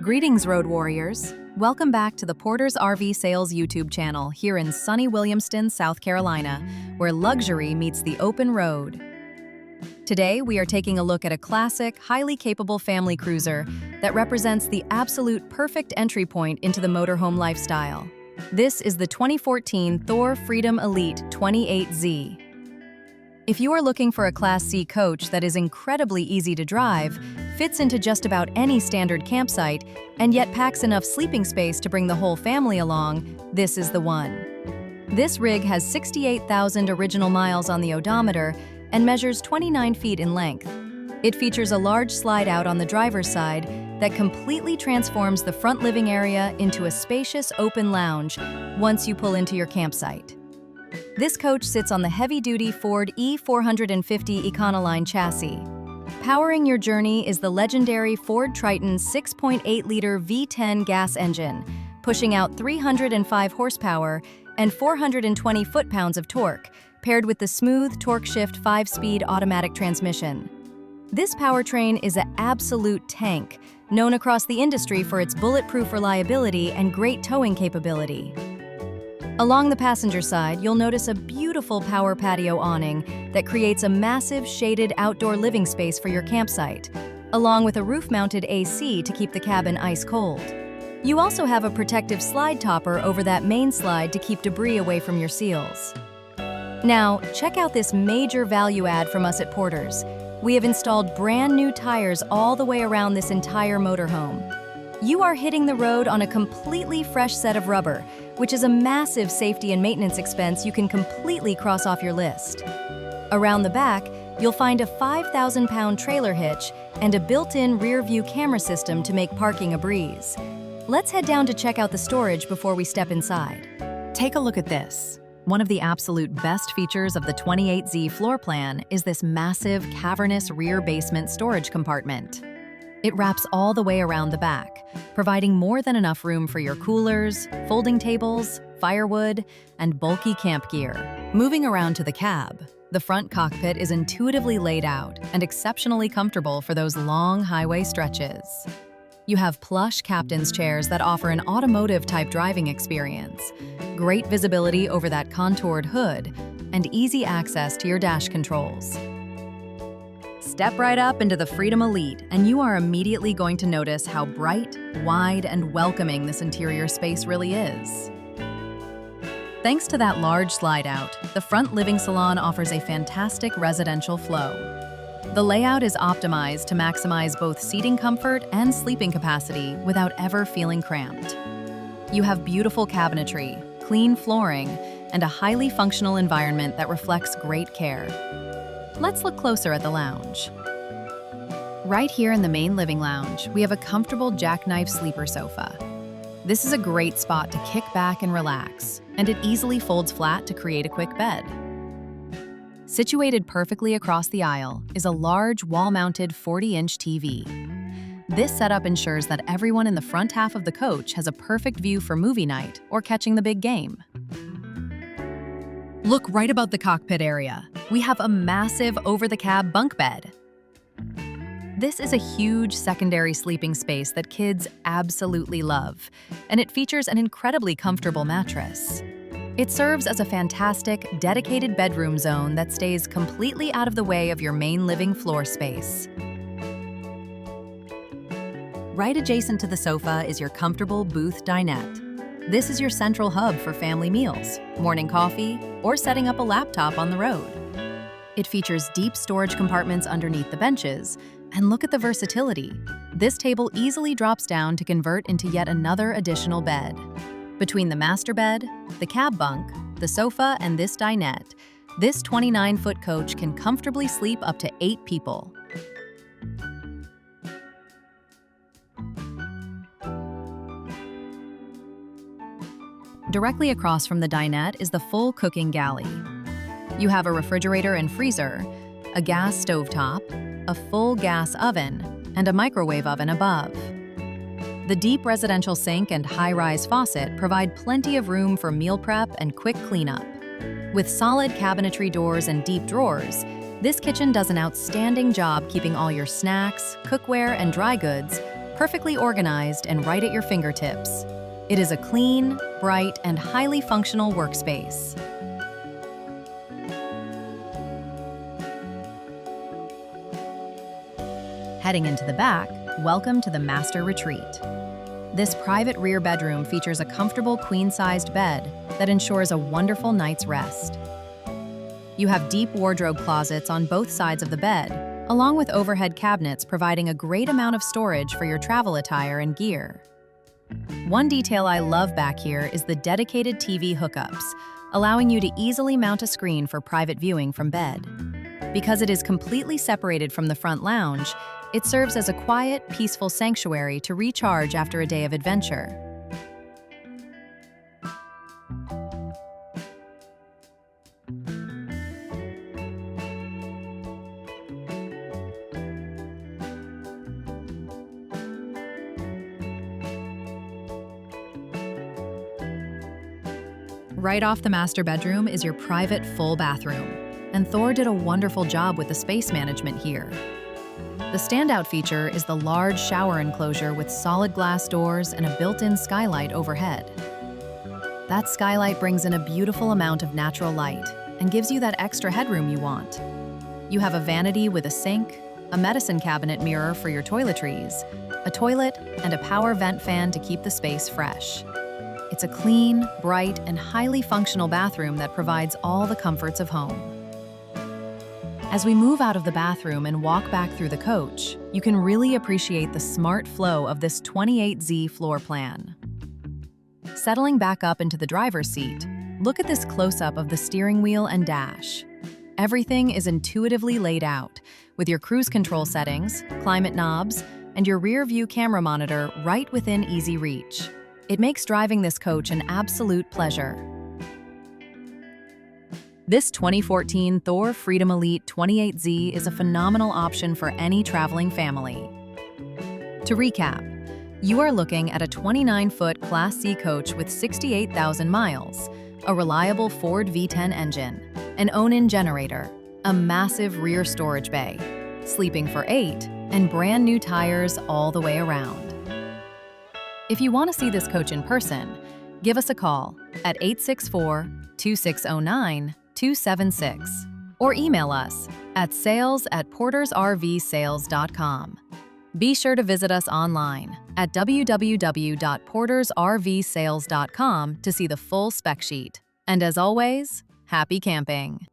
Greetings, road warriors. Welcome back to the Porter's RV Sales YouTube channel here in sunny Williamston, South Carolina, where luxury meets the open road. Today, we are taking a look at a classic, highly capable family cruiser that represents the absolute perfect entry point into the motorhome lifestyle. This is the 2014 Thor Freedom Elite 28Z. If you are looking for a Class C coach that is incredibly easy to drive, fits into just about any standard campsite, and yet packs enough sleeping space to bring the whole family along, this is the one. This rig has 68,000 original miles on the odometer and measures 29 feet in length. It features a large slide-out on the driver's side that completely transforms the front living area into a spacious open lounge once you pull into your campsite. This coach sits on the heavy-duty Ford E-450 Econoline chassis. Powering your journey is the legendary Ford Triton 6.8-liter V10 gas engine, pushing out 305 horsepower and 420 foot-pounds of torque, paired with the smooth Torqshift 5-speed automatic transmission. This powertrain is an absolute tank, known across the industry for its bulletproof reliability and great towing capability. Along the passenger side, you'll notice a beautiful power patio awning that creates a massive shaded outdoor living space for your campsite, along with a roof-mounted AC to keep the cabin ice cold. You also have a protective slide topper over that main slide to keep debris away from your seals. Now, check out this major value add from us at Porter's. We have installed brand new tires all the way around this entire motorhome. You are hitting the road on a completely fresh set of rubber, which is a massive safety and maintenance expense you can completely cross off your list. Around the back, you'll find a 5,000-pound trailer hitch and a built-in rear-view camera system to make parking a breeze. Let's head down to check out the storage before we step inside. Take a look at this. One of the absolute best features of the 28Z floor plan is this massive, cavernous rear basement storage compartment. It wraps all the way around the back, providing more than enough room for your coolers, folding tables, firewood, and bulky camp gear. Moving around to the cab, the front cockpit is intuitively laid out and exceptionally comfortable for those long highway stretches. You have plush captain's chairs that offer an automotive-type driving experience, great visibility over that contoured hood, and easy access to your dash controls. Step right up into the Freedom Elite, and you are immediately going to notice how bright, wide, and welcoming this interior space really is. Thanks to that large slide-out, the front living salon offers a fantastic residential flow. The layout is optimized to maximize both seating comfort and sleeping capacity without ever feeling cramped. You have beautiful cabinetry, clean flooring, and a highly functional environment that reflects great care. Let's look closer at the lounge. Right here in the main living lounge, we have a comfortable jackknife sleeper sofa. This is a great spot to kick back and relax, and it easily folds flat to create a quick bed. Situated perfectly across the aisle is a large wall-mounted 40-inch TV. This setup ensures that everyone in the front half of the coach has a perfect view for movie night or catching the big game. Look right above the cockpit area. We have a massive over-the-cab bunk bed. This is a huge secondary sleeping space that kids absolutely love, and it features an incredibly comfortable mattress. It serves as a fantastic, dedicated bedroom zone that stays completely out of the way of your main living floor space. Right adjacent to the sofa is your comfortable booth dinette. This is your central hub for family meals, morning coffee, or setting up a laptop on the road. It features deep storage compartments underneath the benches, and look at the versatility. This table easily drops down to convert into yet another additional bed. Between the master bed, the cab bunk, the sofa, and this dinette, this 29-foot coach can comfortably sleep up to 8 people. Directly across from the dinette is the full cooking galley. You have a refrigerator and freezer, a gas stovetop, a full gas oven, and a microwave oven above. The deep residential sink and high-rise faucet provide plenty of room for meal prep and quick cleanup. With solid cabinetry doors and deep drawers, this kitchen does an outstanding job keeping all your snacks, cookware, and dry goods perfectly organized and right at your fingertips. It is a clean, bright, and highly functional workspace. Heading into the back, welcome to the master retreat. This private rear bedroom features a comfortable queen-sized bed that ensures a wonderful night's rest. You have deep wardrobe closets on both sides of the bed, along with overhead cabinets providing a great amount of storage for your travel attire and gear. One detail I love back here is the dedicated TV hookups, allowing you to easily mount a screen for private viewing from bed. Because it is completely separated from the front lounge, it serves as a quiet, peaceful sanctuary to recharge after a day of adventure. Right off the master bedroom is your private full bathroom, and Thor did a wonderful job with the space management here. The standout feature is the large shower enclosure with solid glass doors and a built-in skylight overhead. That skylight brings in a beautiful amount of natural light and gives you that extra headroom you want. You have a vanity with a sink, a medicine cabinet mirror for your toiletries, a toilet, and a power vent fan to keep the space fresh. It's a clean, bright, and highly functional bathroom that provides all the comforts of home. As we move out of the bathroom and walk back through the coach, you can really appreciate the smart flow of this 28Z floor plan. Settling back up into the driver's seat, look at this close-up of the steering wheel and dash. Everything is intuitively laid out, with your cruise control settings, climate knobs, and your rear-view camera monitor right within easy reach. It makes driving this coach an absolute pleasure. This 2014 Thor Freedom Elite 28Z is a phenomenal option for any traveling family. To recap, you are looking at a 29-foot Class C coach with 68,000 miles, a reliable Ford V10 engine, an Onan generator, a massive rear storage bay, sleeping for 8, and brand new tires all the way around. If you want to see this coach in person, give us a call at 864-2609-276 or email us at sales@portersrvsales.com. Be sure to visit us online at www.portersrvsales.com to see the full spec sheet. And as always, happy camping!